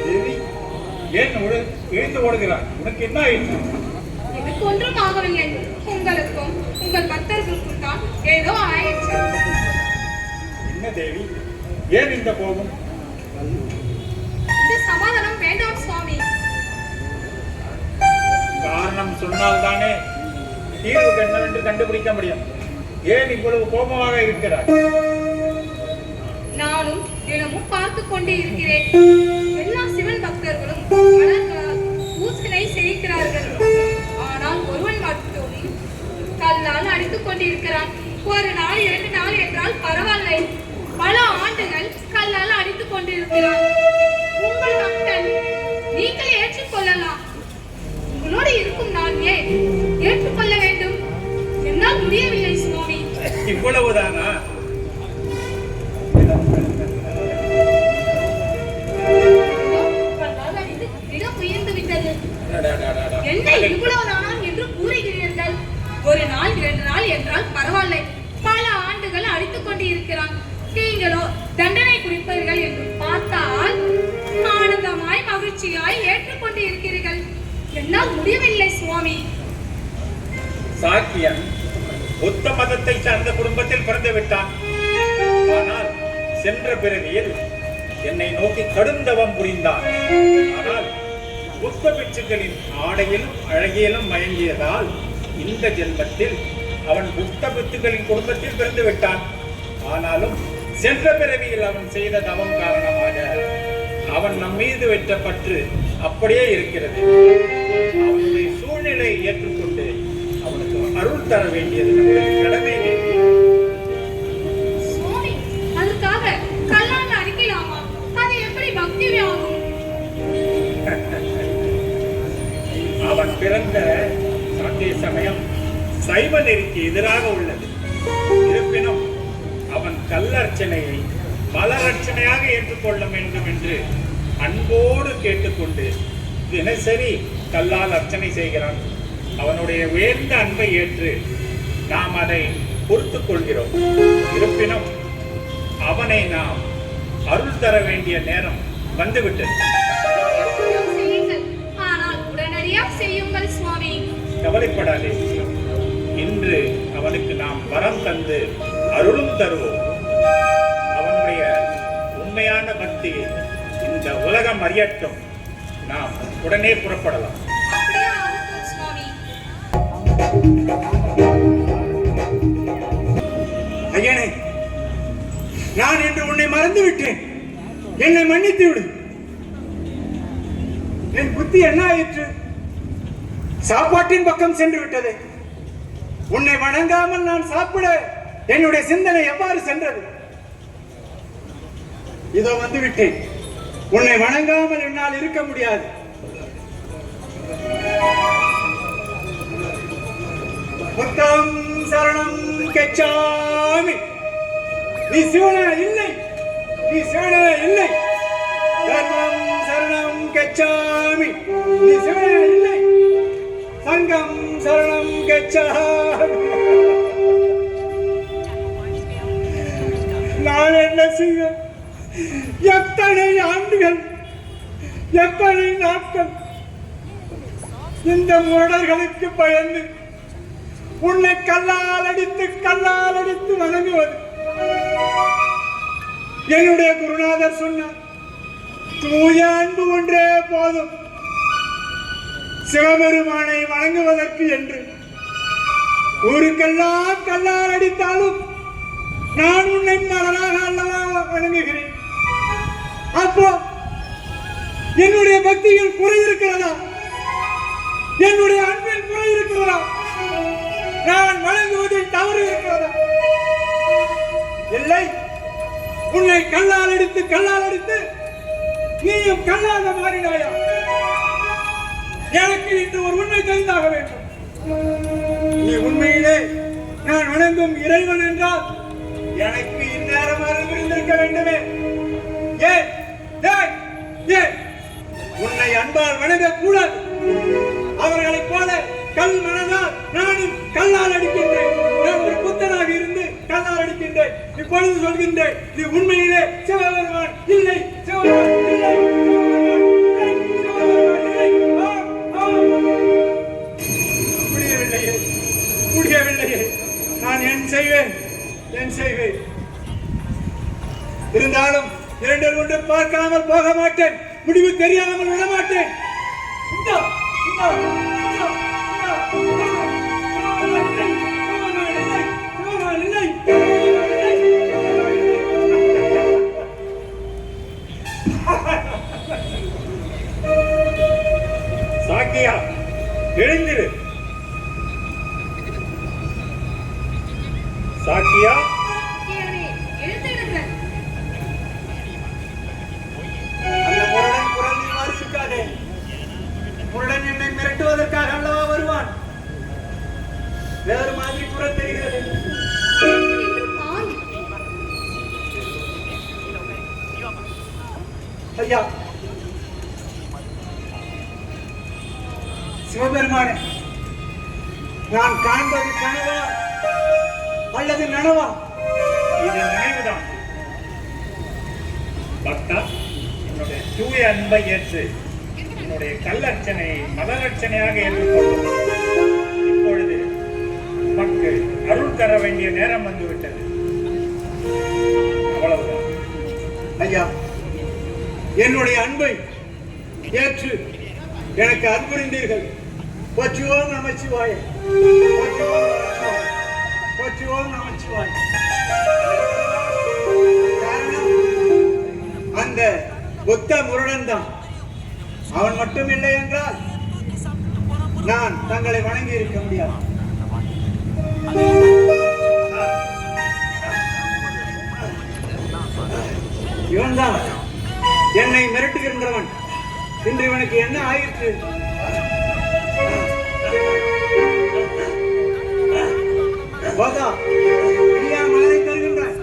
தேவி, ஏன் எழுந்து ஓடுகிறாய்? உனக்கு என்ன ஆயிற்று? எனக்கு ஒன்றும் ஆகவில்லை. உங்களுக்கும் உங்கள் பக்தர்களுக்கும் தான் ஏதோ ஆயிடுச்சு. என்ன தேவி, ஏன் இந்த கோபம்? இந்த சமாதானம் வேண்டாம் சுவாமி. காரணம் சொன்னால் தானே தீர்வு என்னவென்று கண்டுபிடிக்க முடியும். ஏன் இவ்வளவு கோபமாக இருக்கிறார்? நானும் தினமும் பார்த்து கொண்டே இருக்கிறேன். எல்லா சிவன் பக்தர்களும் மலர்களால் பூசனை செய்கிறார்கள். ஆனால் ஒருவன் மட்டும் கல்லால் அடித்துக் கொண்டிருக்கிறான். ஒரு நாள் 2 நாள் என்றால் பரவாயில்லை, பல ஆண்டுகள் கல்லால் அடித்துக் கொண்டிருக்கிறான். உங்கள் பக்தன் நீங்கள் ஏற்றுக்கொள்ளலாம். உங்களோடு இருக்கும் நான் ஏன் ஏற்றுக்கொள்ள வேண்டும்? என்னால் முடியவில்லை சுவாமி. இவ்வளவுதானா? என்ன இவ்வளவுதானா என்று கூறுகிறீர்கள்? ஒரு நாள் 2 நாள் என்றால் பரவாயில்லை, பல ஆண்டுகள் அடித்துக் கொண்டு இருக்கிறான். நீங்களோ தண்டனை குறிப்பீர்கள் என்று பார்த்தால் ஆனந்தமாய் மகிழ்ச்சியாய் ஏற்றுக்கொண்டு இருக்கிறீர்கள். என்னால் முடியவில்லை சுவாமி. சாக்கியன் புத்த மதத்தை சார்ந்த குடும்பத்தில் பிறந்து விட்டான். ஆனால் சென்ற பிறவியில் என்னை நோக்கி கடும் தவம் புரிந்தான். ஆனால் புத்த பிட்சுக்களின் ஆடையிலும் அழகியிலும் மயங்கியதால் இந்த ஜென்மத்தில் அவன் புத்த பிட்சுக்களின் குடும்பத்தில் பிறந்து விட்டான். ஆனாலும் சென்ற பிறவியில் அவன் செய்த தவம் காரணமாக அவன் நம் மீது வைத்த பற்று அப்படியே இருக்கிறது. அவனுடைய சூழ்நிலையை ஏற்றுக்கொண்டு அவனுக்கு அருள் தர வேண்டியது நம்முடைய கடமை. சுவாமி, அதுக்காக கல்லால் அடிக்கலாமா? அது எப்படி பக்தி ஆகும்? அவன் பிறந்த அதே சமயம் சைவ நெறிக்கு எதிராக உள்ளது. இருப்பினும் அவன் கல்லர்ச்சனையை மலரர்ச்சனையாக ஏற்றுக்கொள்ள வேண்டும் என்று அன்போடு கேட்டுக்கொண்டு தினசரி கல்லால் அர்ச்சனை செய்கிறான். அவனுடைய உயர்ந்த அன்பை ஏற்று நாம் அதை பொறுத்துக் கொள்கிறோம். இருப்பினும் அவனை நாம் அருள் தர வேண்டிய நேரம் வந்துவிட்டது. ஆனால் உடனடியாக செய்யுங்கள் சுவாமி. கவலைப்படாதே, இன்று அவனுக்கு நாம் வரம் தந்து அருளும் தருவோம். அவனுடைய உண்மையான பக்தியை இந்த உலகம் அறியட்டும். நாம் உடனே புறப்படலாம். அப்படியே ஆகட்டும் சுவாமி. ஐயனே, நான் இன்று உன்னை மறந்து விட்டேன். என்னை மன்னித்து விடு. என் புத்தி என்ன ஆயிற்று? சாப்பாட்டின் பக்கம் சென்று விட்டது. உன்னை வணங்காமல் நான் சாப்பிட என்னுடைய சிந்தனை எவ்வாறு சென்றது? இதோ வந்து விட்டேன். உன்னை வணங்காமல் என்னால் இருக்க முடியாது. புத்தம் சரணம் கச்சாமி. நீ சிவனே இல்லை, நீ சிவனே இல்லை. தர்மம் சரணம் கச்சாமி. நீ சிவனே இல்லை. சங்கம் சரணம் கச்சாமி. நான் என்ன செய்ய? எத்தனை ஆண்டுகள், எத்தனை நாட்கள் இந்த மூடர்களுக்கு பயந்து உன்னை கல்லால் அடித்து வணங்குவது? என்னுடைய குருநாதர் சொன்னார், தூய அன்பு ஒன்றே போதும் சிவபெருமானை வணங்குவதற்கு என்று. ஊருக்கெல்லாம் கல்லால் அடித்தாலும் நான் உன்னை மலராக அல்லவா வணங்குகிறேன். அப்போ என்னுடைய பக்தியில் குறை இருக்கிறதா? என்னுடைய அன்பில் குறை இருக்கிறதா? நான் வணங்குவதில் தவறு இருக்கிறதா? இருக்கிறதா? இல்லை, உன்னை கல்லால் அடித்து நீயும் கல்லாக மாறினாயா? எனக்கு இன்று ஒரு உண்மை தெரிந்தாக வேண்டும். நீ உண்மையிலே நான் வணங்கும் இறைவன் என்றால் எனக்கு இந்நேரம் அறிந்திருக்க வேண்டுமே. ஏன் ஏன் ஏன் உன்னை அன்பால் வணங்க கூடாது? அவர்களைப் போல கல் மனதால் நானும் கல்லால் அடிக்கின்றேன். நான் ஒரு புத்தனாக இருந்து கல்லால் அடிக்கின்றேன். இப்பொழுது சொல்கின்றேன், நீ உண்மையிலே சிவபெருமான் இல்லை, சிவபெருமான் இல்லை, சிவபெருமான் இல்லை, சிவபெருமான் இல்லை. முடியவில்லையே, முடியவில்லையே. நான் என் செய்வேன். இருந்தாலும் இரண்டர் கொண்டு பார்க்காமல் போக மாட்டேன். முடிவு தெரியாமல் விட மாட்டேன். சாக்கியா, எழுந்திரு. சாக்கியா, அந்த முரடன் குரல் மாறி இருக்காதே. முரடன் என்னை மிரட்டுவதற்காக அல்லவா வருவான். வேறு மாதிரி குரல் தெரிகிறது. ஐயா, சிவபெருமானே, நான் காண்பது கனவா அல்லது நனவா? இது நினைவுதான். பக்தா, என்னுடைய தூய அன்பை ஏற்று என்னுடைய கல்லர்ச்சனை மதலட்சணையாக ஏற்றுக்கொள்ளும். இப்பொழுது உமக்கு அருள் தர வேண்டிய நேரம் வந்துவிட்டது. அவ்வளவுதான். ஐயா, என்னுடைய அன்பை ஏற்று எனக்கு அன்புரிந்தீர்கள். போற்றுவோம் நமச்சிவாய, போற்றுவோம் நமச்சிவாய, போற்றுவோம் நமச்சிவாய. காரணம் அந்த புத்த முருடன் தான். அவன் மட்டும் இல்லை என்றால் நான் தங்களை வணங்கி இருக்க முடியாது. இவன்தான் என்னை மிரட்டுகின்றவன். இன்று இவனுக்கு என்ன ஆயிற்று? போதா, நீயா மலரை தருகின்றாய்?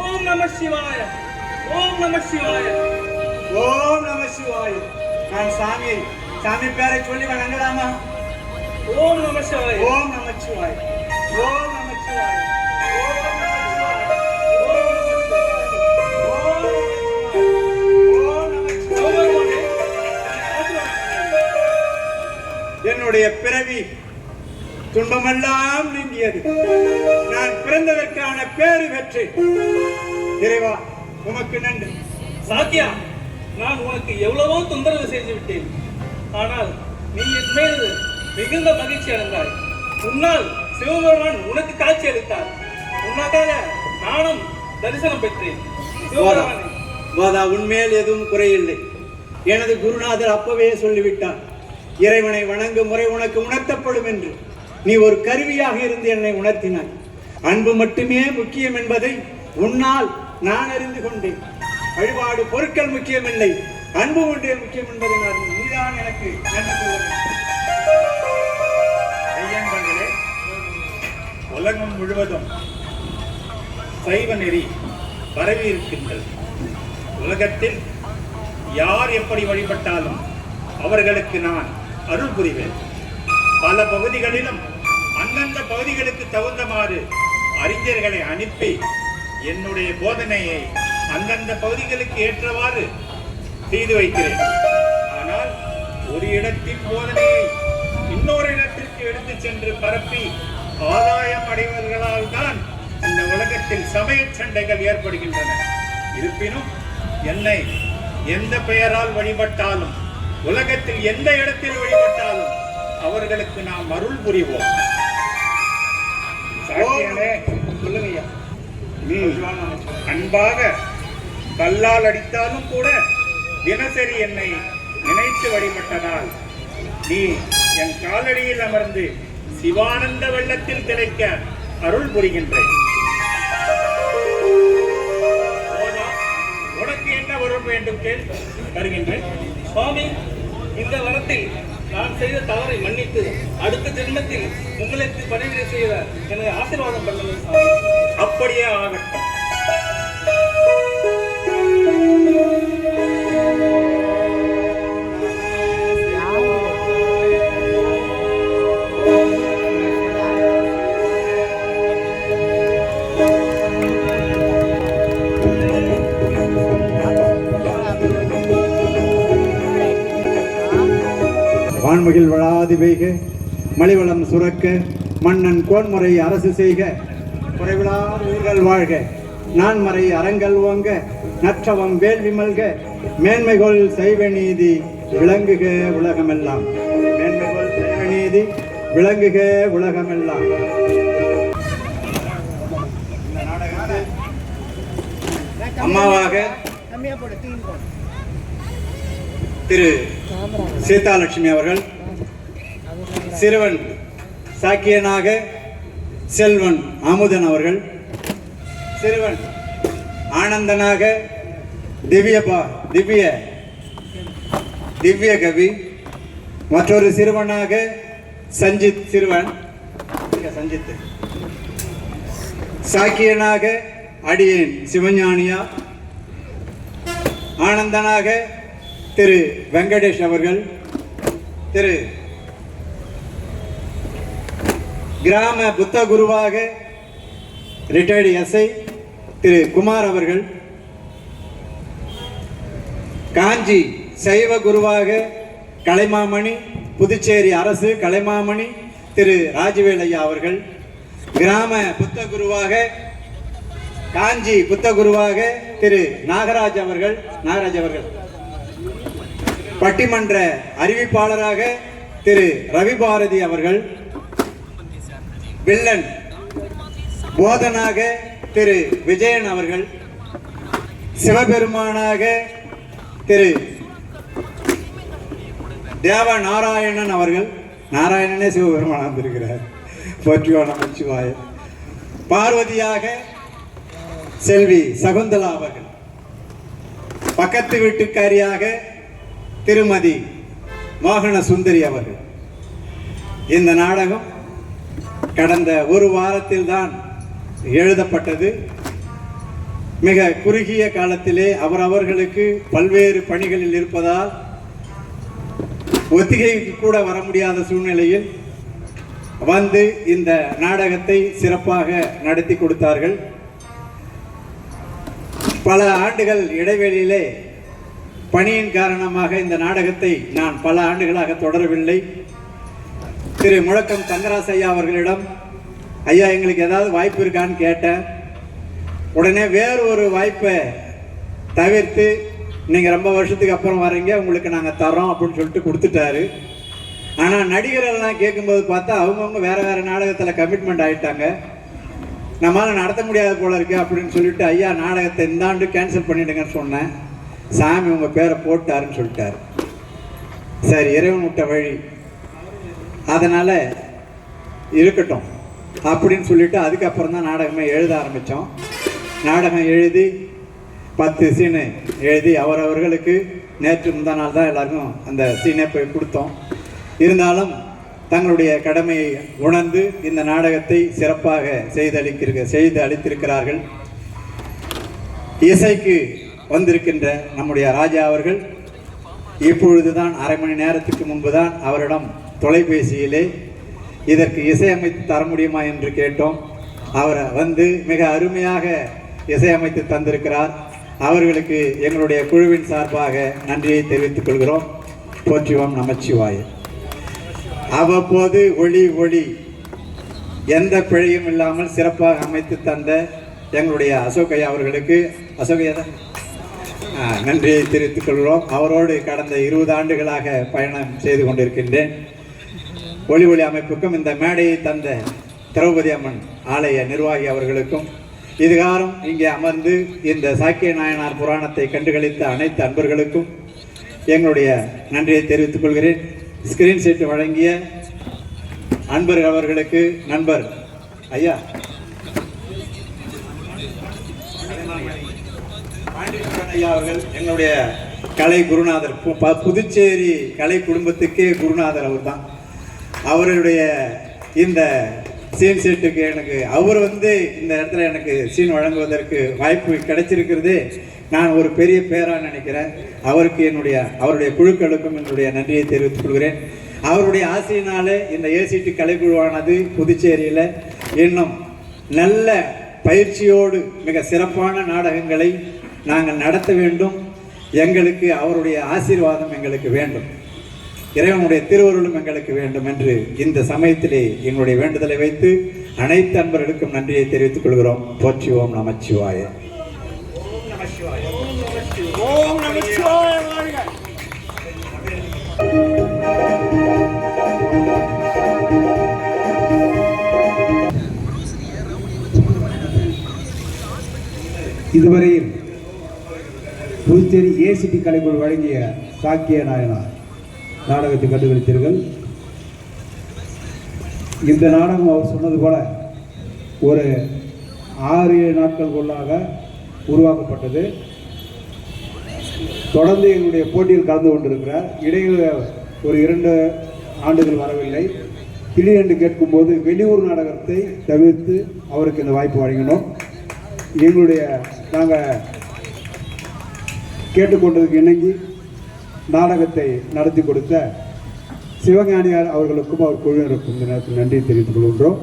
ஓம் நம சிவாய, ஓம் நம சிவாய, ஓம் நம சிவாய. நான் சாமி பேரை சொல்லி வணங்கலாமா? ஓம் நம சிவாய, ஓம் நமச்சிவாய, ஓம் நமச்சிவாய, ஓம் நமச்சிவாய, ஓம் நமச்சிவாய. என்னுடைய பிறவி துன்பமெல்லாம் நீங்கியது. நான் பிறந்ததற்கான பேறு பெற்றேன். இறைவா, உமக்கு நன்றி. சாக்கியா, நான் உனக்கு எவ்வளவோ தொந்தரவு செய்து விட்டேன். ஆனால் நீ என் மேல் மிகுந்த மகிழ்ச்சி அடைந்தாய். உன்னால் சிவபெருமான் உனக்கு காட்சி அளித்தார். உனக்காக நானும் தரிசனம் பெற்றேன். சிவபெருமானே, வாதா, உன்மேல் எதுவும் குறையில்லை. எனது குருநாதர் அப்பவே சொல்லிவிட்டார், இறைவனை வணங்கும் முறை உனக்கு உணர்த்தப்படும் என்று. நீ ஒரு கருவியாக இருந்து என்னை உணர்த்தினாய். அன்பு மட்டுமே முக்கியம் என்பதை உன்னால் நான் அறிந்து கொண்டேன். வழிபாடு பொருட்கள் முக்கியமில்லை, அன்பு ஒன்றே முக்கியம் என்பதை நான் நீதான் எனக்கு நன்றி சொல்ல வேண்டும். ஐயன்களே, உலகம் முழுவதும் சைவ நெறி பரவி இருக்கின்றது. உலகத்தில் யார் எப்படி வழிபட்டாலும் அவர்களுக்கு நான் அருள் புரிவேன். பல பகுதிகளிலும் அந்தந்த பகுதிகளுக்கு தகுந்தமாறு அறிஞர்களை அனுப்பி என்னுடைய போதனையை அந்தந்த பகுதிகளுக்கு ஏற்றவாறு செய்து வைக்கிறேன். ஆனால் ஒரு இடத்தின் போதனையை இன்னொரு இடத்திற்கு எடுத்து சென்று பரப்பி ஆதாயம் அடைவர்களால் தான் இந்த உலகத்தில் சமய சண்டைகள் ஏற்படுகின்றன. இருப்பினும் என்னை எந்த பெயரால் வழிபட்டாலும், உலகத்தில் எந்த இடத்தில் வழிபட்டாலும் அவர்களுக்கு நாம் அருள் புரிவோம். சாக்கியனே, சொல்லுங்கய்யா. நீ அன்பாக கல்லால் அடித்தாலும் கூட தினசரி என்னை நினைத்து வழிபட்டதால் நீ என் காலடியில் அமர்ந்து சிவானந்த வெள்ளத்தில் திளைக்க அருள் புரிகின்றேன். உனக்கு என்ன வரம் வேண்டும் கேள், தருகின்றேன். சுவாமி, இந்த வரத்தில் நான் செய்த தவறை மன்னித்து அடுத்த ஜென்மத்தில் உங்களுக்கு பணிவிடை செய்த எனக்கு ஆசீர்வாதம் பண்ணுங்கள் சுவாமி. அப்படியே ஆகட்டும். வான்மகிழ் வளாது பெய்க, மலிவளம் சுரக்க, மன்னன் கோன்முறை அரசு செய்க, குறைவிலார் ஊர்கள் வாழ்க, நான்மறை அறங்கள் ஓங்க, நற்றவம் வேள்வி மல்க, மேன்மைகொள் சைவ நீதி விளங்குக உலகமெல்லாம். மேன்மைகொள் சைவ நீதி விளங்குக உலகமெல்லாம். இந்த நாடகத்தில் அம்மாவாக திரு சீதாலட்சுமி அவர்கள், சிறுவன் சாக்கியனாக செல்வன் அமுதன் அவர்கள், சிறுவன் ஆனந்தனாக திவ்ய கவி, மற்றொரு சிறுவனாக சஞ்சித் சிறுவன் சஞ்சித், சாக்கியனாக அடியேன் சிவஞானியா, ஆனந்தனாக திரு வெங்கடேஷ் அவர்கள், திரு கிராம புத்த குருவாக ரிட்டையர்டு எஸ்ஐ திரு குமார் அவர்கள், காஞ்சி சைவ குருவாக கலைமாமணி புதுச்சேரி அரசு கலைமாமணி திரு ராஜவேலையா அவர்கள், கிராம புத்த குருவாக காஞ்சி புத்த குருவாக திரு நாகராஜ் அவர்கள், பட்டிமன்ற அறிவிப்பாளராக திரு ரவி பாரதி அவர்கள், வில்லன் போதனாக திரு விஜயன் அவர்கள், சிவபெருமானாக திரு தேவ நாராயணன் அவர்கள், நாராயணனே சிவபெருமான் வந்திருக்கிறார், போற்றிவா நமச்சிவாய, பார்வதியாக செல்வி சகுந்தலா அவர்கள், பக்கத்து வீட்டுக்காரியாக திருமதி மோகன சுந்தரி அவர்கள். இந்த நாடகம் கடந்த ஒரு வாரத்தில் தான் எழுதப்பட்டது. மிக குறுகிய காலத்திலே அவர்களுக்கு பல்வேறு பணிகளில் இருப்பதால் ஒத்திகைக்கு கூட வர முடியாத சூழ்நிலையில் வந்து இந்த நாடகத்தை சிறப்பாக நடத்தி கொடுத்தார்கள். பல ஆண்டுகள் இடைவெளியிலே பணியின் காரணமாக இந்த நாடகத்தை நான் பல ஆண்டுகளாக தொடரவில்லை. திரு முழக்கம் தங்கராசு ஐயா அவர்களிடம், ஐயா எங்களுக்கு ஏதாவது வாய்ப்பு இருக்கான்னு கேட்டேன். உடனே வேறு ஒரு வாய்ப்பை தவிர்த்து, நீங்கள் ரொம்ப வருஷத்துக்கு அப்புறம் வர்றீங்க, உங்களுக்கு நாங்கள் தரோம் அப்படின்னு சொல்லிட்டு கொடுத்துட்டாரு. ஆனால் நடிகர்கள்லாம் கேட்கும்போது பார்த்தா அவங்கவுங்க வேறு வேறு நாடகத்தில் கமிட்மெண்ட் ஆகிட்டாங்க. நம்மளால் நடத்த முடியாது போல இருக்கு அப்படின்னு சொல்லிட்டு, ஐயா நாடகத்தை இந்த ஆண்டு கேன்சல் பண்ணிடுங்கன்னு சொன்னேன். சாமி உங்கள் பேரை போட்டாருன்னு சொல்லிட்டாரு. சரி, இறைவன் விட்ட வழி, அதனால் இருக்கட்டும் அப்படின்னு சொல்லிட்டு அதுக்கப்புறம் தான் நாடகமே எழுத ஆரம்பித்தோம். நாடகம் எழுதி 10 சீனு எழுதி அவர்களுக்கு நேற்று முந்தா நாள் தான் எல்லாருக்கும் அந்த சீனை போய் கொடுத்தோம். இருந்தாலும் தங்களுடைய கடமையை உணர்ந்து இந்த நாடகத்தை சிறப்பாக செய்து அளித்திருக்கிறார்கள். இசைக்கு வந்திருக்கின்ற நம்முடைய ராஜா அவர்கள் இப்பொழுதுதான் அரை மணி நேரத்துக்கு முன்பு தான் அவரிடம் தொலைபேசியிலே இதற்கு இசையமைத்து தர முடியுமா என்று கேட்டோம். அவரை வந்து மிக அருமையாக இசையமைத்து தந்திருக்கிறார். அவர்களுக்கு எங்களுடைய குழுவின் சார்பாக நன்றியை தெரிவித்துக் கொள்கிறோம். போற்றிவோம் நமச்சிவாய. அவ்வப்போது ஒளி எந்த பிழையும் இல்லாமல் சிறப்பாக அமைத்து தந்த எங்களுடைய அசோகையா அவர்களுக்கு நன்றியை தெரிவித்துக் கொள்கிறோம். அவரோடு கடந்த 20 ஆண்டுகளாக பயணம் செய்து கொண்டிருக்கின்றேன். ஒளி அமைப்புக்கும் இந்த மேடையை தந்த திரௌபதி அம்மன் ஆலய நிர்வாகி அவர்களுக்கும் இதுகாரம் இங்கே அமர்ந்து இந்த சாக்கிய நாயனார் புராணத்தை கண்டுகளித்த அனைத்து அன்பர்களுக்கும் எங்களுடைய நன்றியை தெரிவித்துக் கொள்கிறேன். ஸ்கிரீன் ஷீட் வழங்கிய அன்பர்கள் அவர்களுக்கு நண்பர் ஐயா ஐயா அவர்கள் எங்களுடைய கலை குருநாதர், புதுச்சேரி கலை குடும்பத்துக்கே குருநாதர் அவர் தான். அவருடைய இந்த சீன் செட்டுக்கு எனக்கு அவர் இந்த இடத்துல எனக்கு சீன் வழங்குவதற்கு வாய்ப்பு கிடைச்சிருக்கிறது. நான் ஒரு பெரிய பேராக நினைக்கிறேன். அவருக்கு அவருடைய குழுக்களுக்கும் என்னுடைய நன்றியை தெரிவித்துக் கொள்கிறேன். அவருடைய ஆசையினாலே இந்த ஏசிடி கலைக்குழுவானது புதுச்சேரியில் இன்னும் நல்ல பயிற்சியோடு மிக சிறப்பான நாடகங்களை நாங்கள் நடத்த வேண்டும். எங்களுக்கு அவருடைய ஆசீர்வாதம் எங்களுக்கு வேண்டும், இறைவனுடைய திருவருளும் எங்களுக்கு வேண்டும் என்று இந்த சமயத்திலே எங்களுடைய வேண்டுதலை வைத்து அனைத்து அன்பர்களுக்கும் நன்றியை தெரிவித்துக் கொள்கிறோம். போற்றி ஓம் நமச்சிவாய. ஓம் நமச்சிவாய வாழ்க. இதுவரையில் புதுச்சேரி ஏசிடி கலைக்குழு வழங்கிய சாக்கிய நாயனார் நாடகத்தை கண்டுகளித்தீர்கள். இந்த நாடகம் அவர் சொன்னது போல ஒரு 6-7 நாட்களுக்குள்ளாக உருவாக்கப்பட்டது. தொடர்ந்து எங்களுடைய போட்டியில் கலந்து கொண்டிருக்கிறார். இடையில் ஒரு 2 ஆண்டுகள் வரவில்லை. திடீரென்று கேட்கும்போது வெளியூர் நாடகத்தை தவிர்த்து அவருக்கு இந்த வாய்ப்பு வழங்கினோம். நாங்கள் கேட்டுக்கொண்டதுக்கு இணங்கி நாடகத்தை நடத்தி கொடுத்த சிவஞானியார் அவர்களுக்கும் அவர் குழுவினருக்கும் இந்த நேரத்தில் நன்றி தெரிவித்துக் கொள்கின்றோம்.